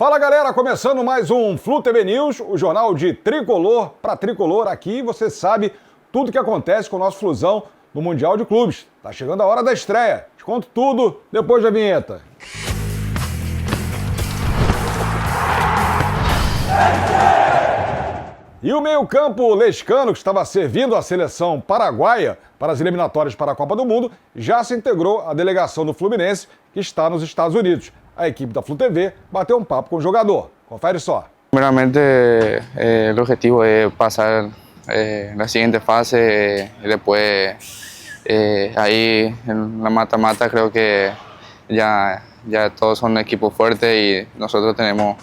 Fala galera, começando mais um Flu TV News, o jornal de tricolor para tricolor. Aqui você sabe tudo o que acontece com o nosso Flusão no Mundial de Clubes. Tá chegando a hora da estreia, te conto tudo depois da vinheta. E o meio-campo lescano, que estava servindo a seleção paraguaia para as eliminatórias para a Copa do Mundo, já se integrou à delegação do Fluminense, que está nos Estados Unidos. A equipe da Flu TV bateu um papo com o jogador. Confere só. Primeramente, el objetivo es pasar la siguiente fase y después ahí en la mata-mata creo que ya todos son equipos fuertes y nosotros tenemos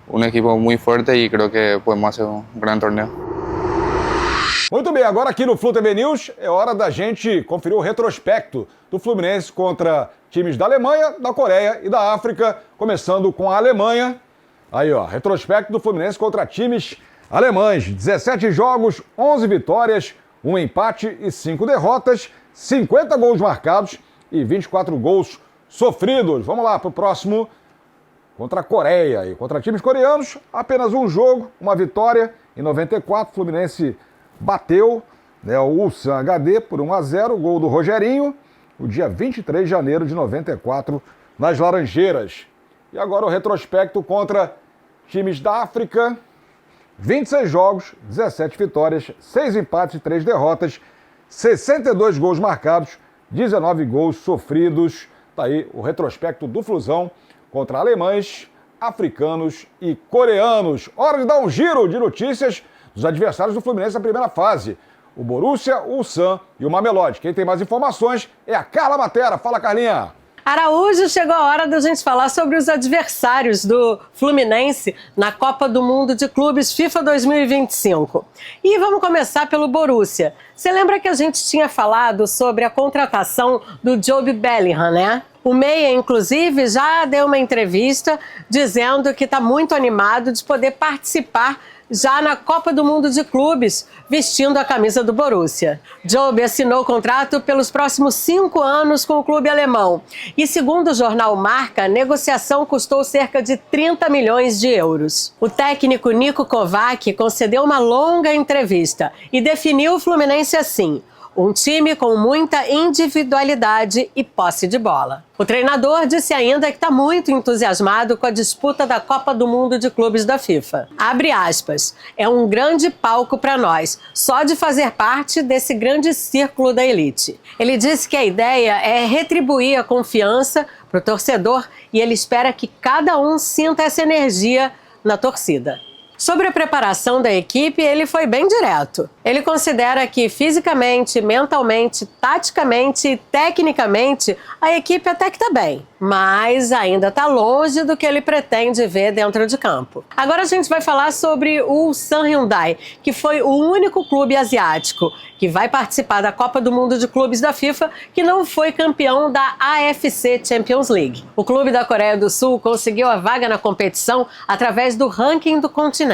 un equipo muy fuerte y creo que podemos hacer un gran torneo. Muito bem, agora aqui no Flu TV News é hora da gente conferir o retrospecto do Fluminense contra times da Alemanha, da Coreia e da África, começando com a Alemanha. Aí, ó, retrospecto do Fluminense contra times alemães. 17 jogos, 11 vitórias, 1 empate e 5 derrotas, 50 gols marcados e 24 gols sofridos. Vamos lá para o próximo, contra a Coreia. E contra times coreanos, apenas um jogo, uma vitória. Em 94, o Fluminense bateu, né, o Ulsan HD por 1-0, gol do Rogerinho, no dia 23 de janeiro de 94, nas Laranjeiras. E agora o retrospecto contra times da África. 26 jogos, 17 vitórias, 6 empates e 3 derrotas, 62 gols marcados, 19 gols sofridos. Tá aí o retrospecto do Flusão contra alemães, africanos e coreanos. Hora de dar um giro de notícias dos adversários do Fluminense na primeira fase. O Borussia, o Ulsan e o Mamelodi. Quem tem mais informações é a Carla Matera. Fala, Carlinha! Araújo, chegou a hora da gente falar sobre os adversários do Fluminense na Copa do Mundo de Clubes FIFA 2025. E vamos começar pelo Borussia. Você lembra que a gente tinha falado sobre a contratação do Jude Bellingham, né? O Meia, inclusive, já deu uma entrevista dizendo que está muito animado de poder participar já na Copa do Mundo de Clubes, vestindo a camisa do Borussia. Jobe assinou o contrato pelos próximos 5 anos com o clube alemão. E segundo o jornal Marca, a negociação custou cerca de 30 milhões de euros. O técnico Niko Kovac concedeu uma longa entrevista e definiu o Fluminense assim: um time com muita individualidade e posse de bola. O treinador disse ainda que está muito entusiasmado com a disputa da Copa do Mundo de Clubes da FIFA. Abre aspas, é um grande palco para nós, só de fazer parte desse grande círculo da elite. Ele disse que a ideia é retribuir a confiança para o torcedor e ele espera que cada um sinta essa energia na torcida. Sobre a preparação da equipe, ele foi bem direto. Ele considera que fisicamente, mentalmente, taticamente e tecnicamente a equipe até que está bem, mas ainda está longe do que ele pretende ver dentro de campo. Agora a gente vai falar sobre o Ulsan Hyundai, que foi o único clube asiático que vai participar da Copa do Mundo de Clubes da FIFA que não foi campeão da AFC Champions League. O clube da Coreia do Sul conseguiu a vaga na competição através do ranking do continente.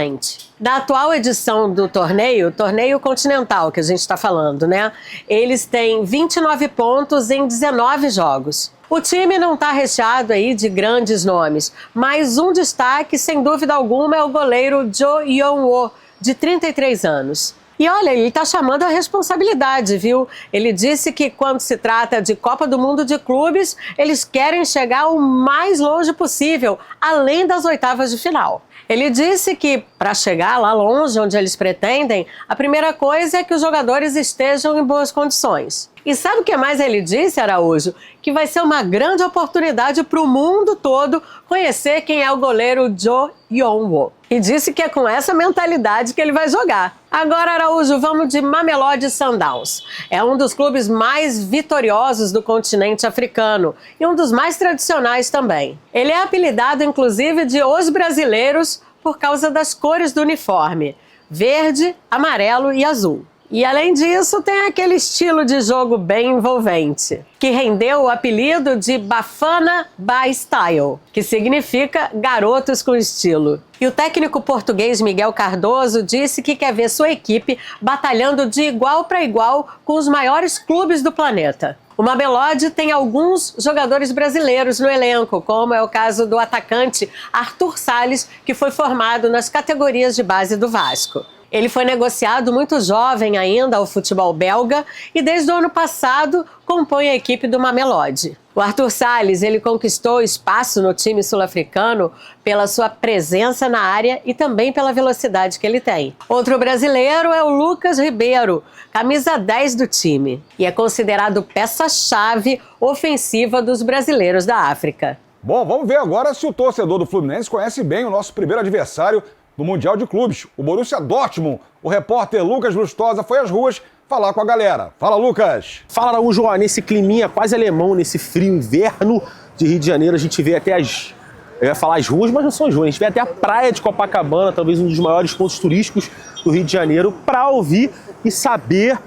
Da atual edição do torneio continental que a gente está falando, né? Eles têm 29 pontos em 19 jogos. O time não está recheado aí de grandes nomes, mas um destaque, sem dúvida alguma, é o goleiro Jo Yeon-woo, de 33 anos. E olha, ele está chamando a responsabilidade, viu? Ele disse que quando se trata de Copa do Mundo de Clubes, eles querem chegar o mais longe possível, além das oitavas de final. Ele disse que, para chegar lá longe onde eles pretendem, a primeira coisa é que os jogadores estejam em boas condições. E sabe o que mais ele disse, Araújo? Que vai ser uma grande oportunidade para o mundo todo conhecer quem é o goleiro Jo Yeon-woo. E disse que é com essa mentalidade que ele vai jogar. Agora, Araújo, vamos de Mamelodi Sundowns. É um dos clubes mais vitoriosos do continente africano e um dos mais tradicionais também. Ele é apelidado, inclusive, de Os Brasileiros por causa das cores do uniforme: verde, amarelo e azul. E além disso, tem aquele estilo de jogo bem envolvente, que rendeu o apelido de Bafana by Style, que significa garotos com estilo. E o técnico português Miguel Cardoso disse que quer ver sua equipe batalhando de igual para igual com os maiores clubes do planeta. O Mamelodi tem alguns jogadores brasileiros no elenco, como é o caso do atacante Arthur Salles, que foi formado nas categorias de base do Vasco. Ele foi negociado muito jovem ainda ao futebol belga e desde o ano passado compõe a equipe do Mamelodi. O Arthur Salles, ele conquistou espaço no time sul-africano pela sua presença na área e também pela velocidade que ele tem. Outro brasileiro é o Lucas Ribeiro, camisa 10 do time, e é considerado peça-chave ofensiva dos brasileiros da África. Bom, vamos ver agora se o torcedor do Fluminense conhece bem o nosso primeiro adversário do Mundial de Clubes, o Borussia Dortmund. O repórter Lucas Lustosa foi às ruas falar com a galera. Fala, Lucas! Fala, Araújo, nesse climinha quase alemão, nesse frio inverno de Rio de Janeiro, a gente vê até as... Eu ia falar as ruas, mas não são as ruas. A gente vê até a praia de Copacabana, talvez um dos maiores pontos turísticos do Rio de Janeiro, para ouvir e saber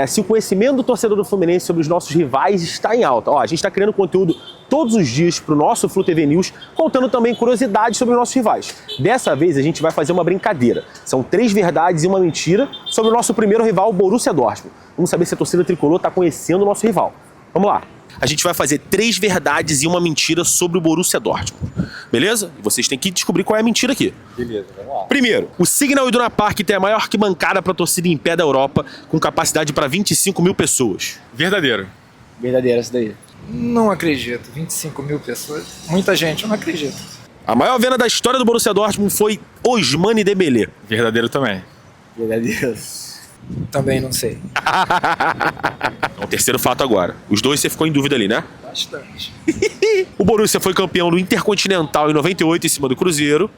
se o conhecimento do torcedor do Fluminense sobre os nossos rivais está em alta. A gente está criando conteúdo todos os dias para o nosso Flu TV News, contando também curiosidades sobre os nossos rivais. Dessa vez a gente vai fazer uma brincadeira. São 3 verdades e uma mentira sobre o nosso primeiro rival, o Borussia Dortmund. Vamos saber se a torcida tricolor está conhecendo o nosso rival. Vamos lá. A gente vai fazer 3 verdades e uma mentira sobre o Borussia Dortmund. Beleza? E vocês têm que descobrir qual é a mentira aqui. Beleza, vamos lá. Primeiro, o Signal Iduna Park tem a maior arquibancada para torcida em pé da Europa, com capacidade para 25 mil pessoas. Verdadeiro. Verdadeira essa daí. Não acredito. 25 mil pessoas. Muita gente, eu não acredito. A maior venda da história do Borussia Dortmund foi Ousmane Dembélé. Verdadeiro também. Verdadeira. Também não sei. O terceiro fato agora. Os dois você ficou em dúvida ali, né? Bastante. O Borussia foi campeão do Intercontinental em 98 em cima do Cruzeiro.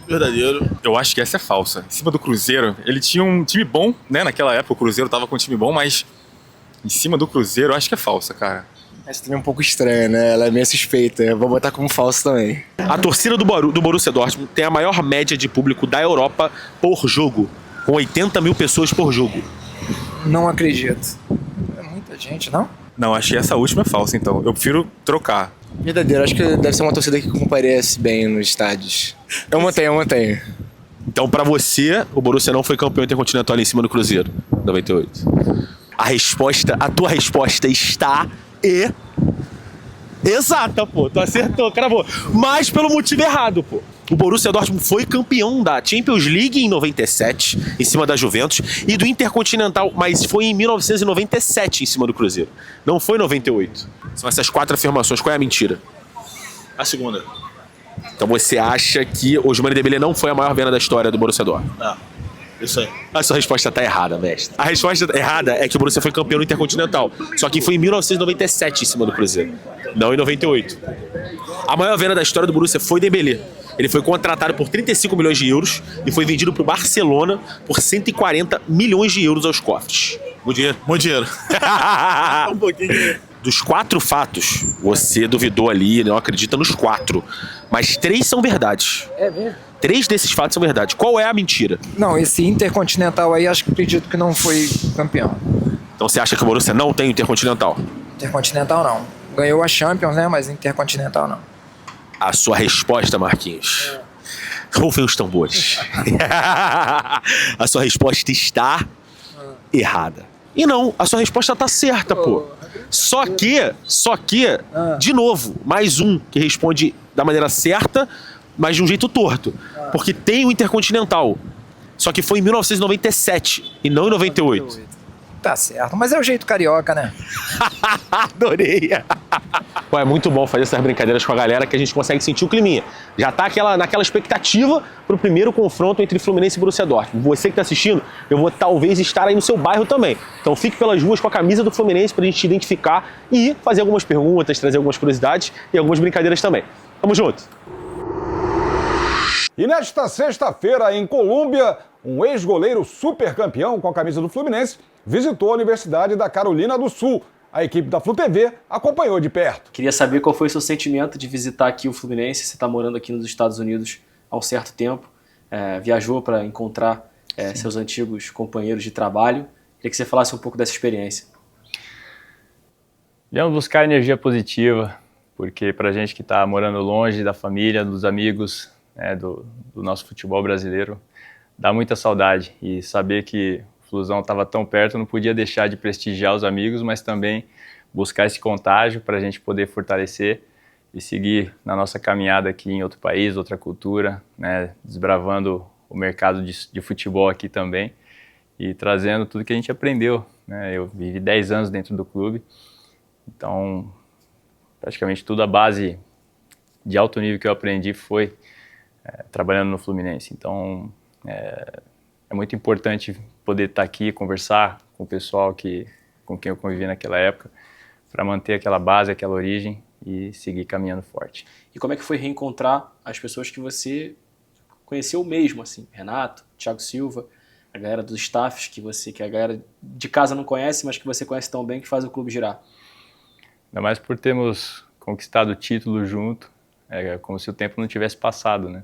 Verdadeiro. Eu acho que essa é falsa. Em cima do Cruzeiro, ele tinha um time bom, né? Naquela época o Cruzeiro tava com um time bom, mas em cima do Cruzeiro eu acho que é falsa, cara. Essa também é um pouco estranha, né? Ela é meio suspeita. Eu vou botar como falso também. A torcida do Borussia Dortmund tem a maior média de público da Europa por jogo, com 80 mil pessoas por jogo. Não acredito. É muita gente, não? Não, achei essa última é falsa, então. Eu prefiro trocar. Verdadeiro. Acho que deve ser uma torcida que comparece bem nos estádios. Eu mantenho. Então, pra você, o Borussia não foi campeão intercontinental em cima do Cruzeiro, 98. A tua resposta está exata, pô. Tu acertou, cravou. Mas pelo motivo errado, pô. O Borussia Dortmund foi campeão da Champions League em 97, em cima da Juventus, e do Intercontinental, mas foi em 1997 em cima do Cruzeiro. Não foi em 98. São essas 4 afirmações. Qual é a mentira? A segunda. Então você acha que Ousmane Dembélé não foi a maior venda da história do Borussia Dortmund? Isso aí. A sua resposta tá errada, mestre. A resposta errada é que o Borussia foi campeão no Intercontinental. Só que foi em 1997 em cima do Cruzeiro. Não em 98. A maior venda da história do Borussia foi Dembélé. Ele foi contratado por 35 milhões de euros e foi vendido para o Barcelona por 140 milhões de euros aos cofres. Muito dinheiro. Um pouquinho. Dos 4 fatos, você duvidou ali, não acredita nos 4. Mas 3 são verdades. É mesmo? 3 desses fatos são verdades. Qual é a mentira? Não, esse Intercontinental aí, acredito que não foi campeão. Então você acha que o Borussia não tem o Intercontinental? Intercontinental não. Ganhou a Champions, né? Mas Intercontinental não. A sua resposta, Marquinhos. Rufem os tambores. A sua resposta está errada. E não, a sua resposta está certa, pô. Só que, de novo, mais um que responde da maneira certa, mas de um jeito torto. Porque tem o Intercontinental. Só que foi em 1997 e não em 98. Tá certo, mas é o jeito carioca, né? Adorei. Pô, é muito bom fazer essas brincadeiras com a galera que a gente consegue sentir o climinha. Já tá naquela expectativa pro primeiro confronto entre Fluminense e Borussia Dortmund. Você que tá assistindo, eu vou talvez estar aí no seu bairro também. Então fique pelas ruas com a camisa do Fluminense pra gente te identificar e fazer algumas perguntas, trazer algumas curiosidades e algumas brincadeiras também. Tamo junto. E nesta sexta-feira, em Colômbia, um ex-goleiro super campeão com a camisa do Fluminense visitou a Universidade da Carolina do Sul. A equipe da Flu TV acompanhou de perto. Queria saber qual foi o seu sentimento de visitar aqui o Fluminense. Você está morando aqui nos Estados Unidos há um certo tempo, viajou para encontrar seus antigos companheiros de trabalho. Queria que você falasse um pouco dessa experiência. Viemos buscar energia positiva, porque para a gente que está morando longe da família, dos amigos, do nosso futebol brasileiro, dá muita saudade. E saber que o Flusão estava tão perto, não podia deixar de prestigiar os amigos, mas também buscar esse contágio para a gente poder fortalecer e seguir na nossa caminhada aqui em outro país, outra cultura, né, desbravando o mercado de futebol aqui também e trazendo tudo que a gente aprendeu, né? Eu vivi 10 anos dentro do clube, então praticamente tudo a base de alto nível que eu aprendi foi trabalhando no Fluminense. Então é muito importante poder estar aqui, conversar com o pessoal com quem eu convivi naquela época, para manter aquela base, aquela origem e seguir caminhando forte. E como é que foi reencontrar as pessoas que você conheceu mesmo, assim, Renato, Thiago Silva, a galera dos staffs que a galera de casa não conhece, mas que você conhece tão bem, que faz o clube girar? Ainda mais por termos conquistado o título junto, é como se o tempo não tivesse passado, né?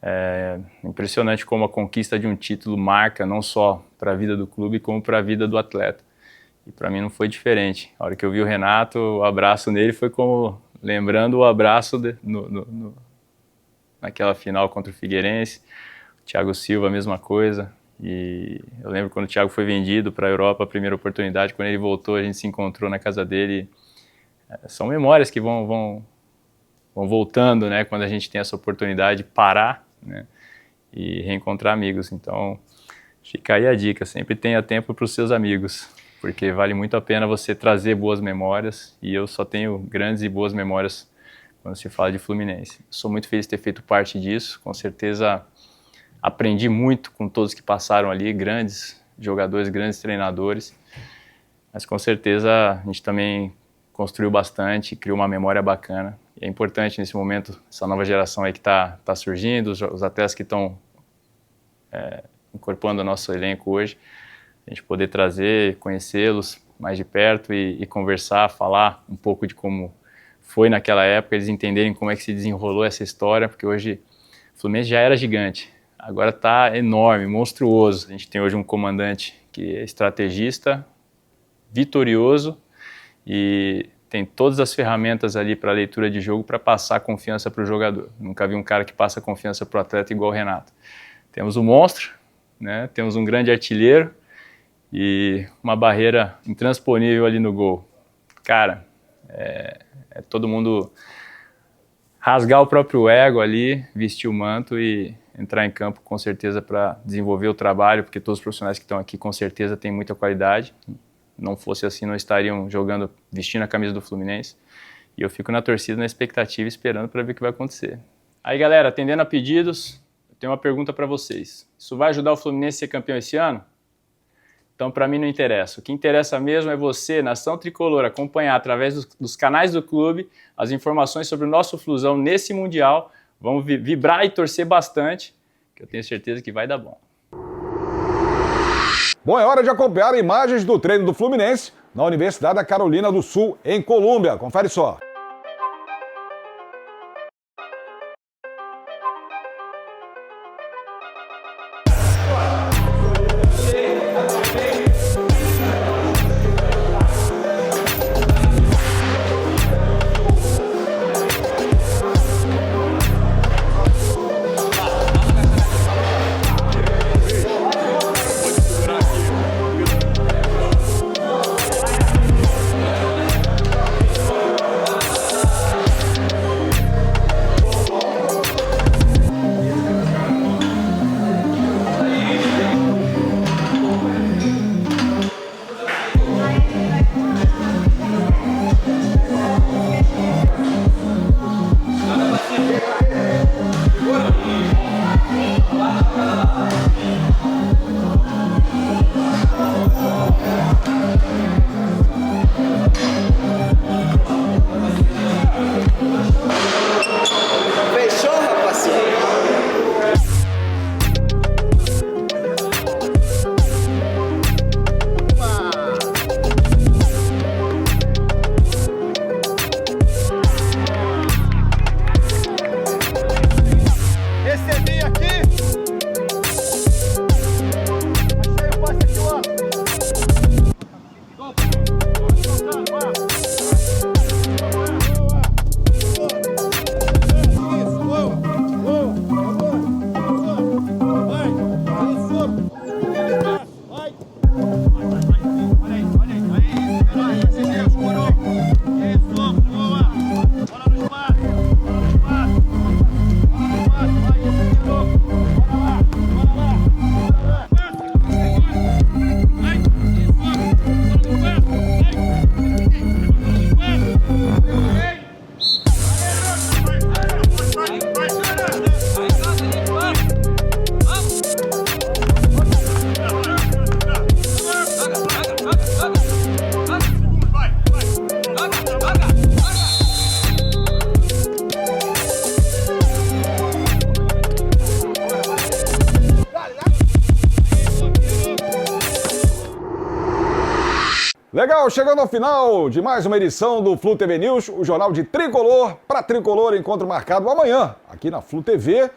É impressionante como a conquista de um título marca não só para a vida do clube, como para a vida do atleta. E para mim não foi diferente. A hora que eu vi o Renato, o abraço nele foi como lembrando o abraço naquela final contra o Figueirense. O Thiago Silva, a mesma coisa. E eu lembro quando o Thiago foi vendido para a Europa, a primeira oportunidade, quando ele voltou, a gente se encontrou na casa dele. São memórias que vão voltando, né, quando a gente tem essa oportunidade de parar, né, e reencontrar amigos. Então, fica aí a dica, sempre tenha tempo para os seus amigos, porque vale muito a pena você trazer boas memórias, e eu só tenho grandes e boas memórias quando se fala de Fluminense. Sou muito feliz de ter feito parte disso, com certeza aprendi muito com todos que passaram ali, grandes jogadores, grandes treinadores, mas com certeza a gente também construiu bastante, criou uma memória bacana. E é importante nesse momento, essa nova geração aí que está surgindo, os atletas que estão incorporando o nosso elenco hoje, a gente poder trazer, conhecê-los mais de perto e conversar, falar um pouco de como foi naquela época, eles entenderem como é que se desenrolou essa história, porque hoje o Fluminense já era gigante, agora está enorme, monstruoso. A gente tem hoje um comandante que é estrategista, vitorioso, e tem todas as ferramentas ali para leitura de jogo para passar confiança para o jogador. Nunca vi um cara que passa confiança para o atleta igual o Renato. Temos um monstro, né? Temos um grande artilheiro e uma barreira intransponível ali no gol. Cara, é todo mundo rasgar o próprio ego ali, vestir o manto e entrar em campo com certeza para desenvolver o trabalho, porque todos os profissionais que estão aqui com certeza têm muita qualidade. Não fosse assim, não estariam jogando, vestindo a camisa do Fluminense. E eu fico na torcida, na expectativa, esperando para ver o que vai acontecer. Aí, galera, atendendo a pedidos, eu tenho uma pergunta para vocês. Isso vai ajudar o Fluminense a ser campeão esse ano? Então, para mim, não interessa. O que interessa mesmo é você, nação tricolor, acompanhar através dos canais do clube as informações sobre o nosso Flusão nesse Mundial. Vamos vibrar e torcer bastante, que eu tenho certeza que vai dar bom. Bom, é hora de acompanhar imagens do treino do Fluminense na Universidade da Carolina do Sul, em Colômbia. Confere só. Legal, chegando ao final de mais uma edição do Flu TV News, o jornal de Tricolor para Tricolor, encontro marcado amanhã aqui na Flu TV.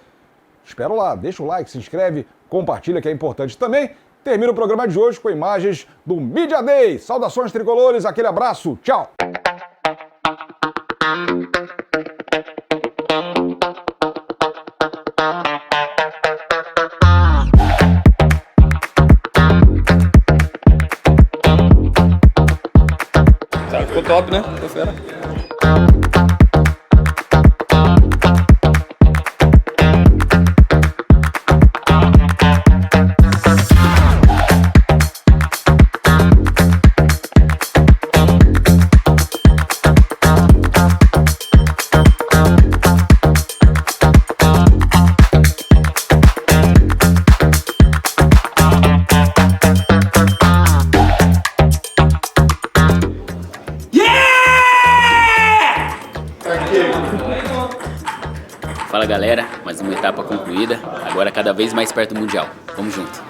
Espero lá, deixa o like, se inscreve, compartilha que é importante também. Termina o programa de hoje com imagens do Media Day. Saudações tricolores, aquele abraço, tchau! Ficou top, né? Ficou fera. Fala galera, mais uma etapa concluída, agora cada vez mais perto do Mundial. Vamos junto.